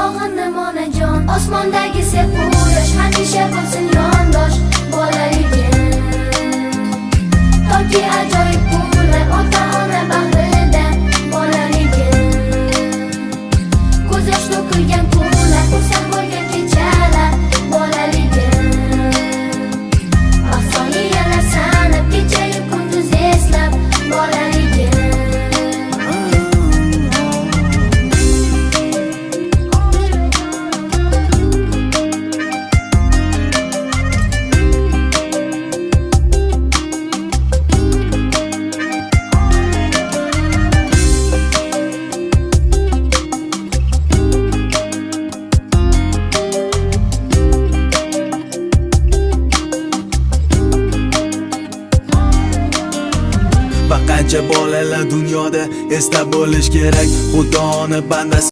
sog'indim onajon. Osmondagi sepu yosh hamisha bo'lsin yondosh bolaligim. Toki ajoyib kunlar ota-ona bag'rida bolaligim. Ko'z yosh to'kilgan kunlar, xursand bo'lgan kechalar bolaligim. Soniyalar sanab kechayu kunduz eslab bolaligim. Qancha bolalar dunyoda eslab bo'lish kerak, Xudoni bandasi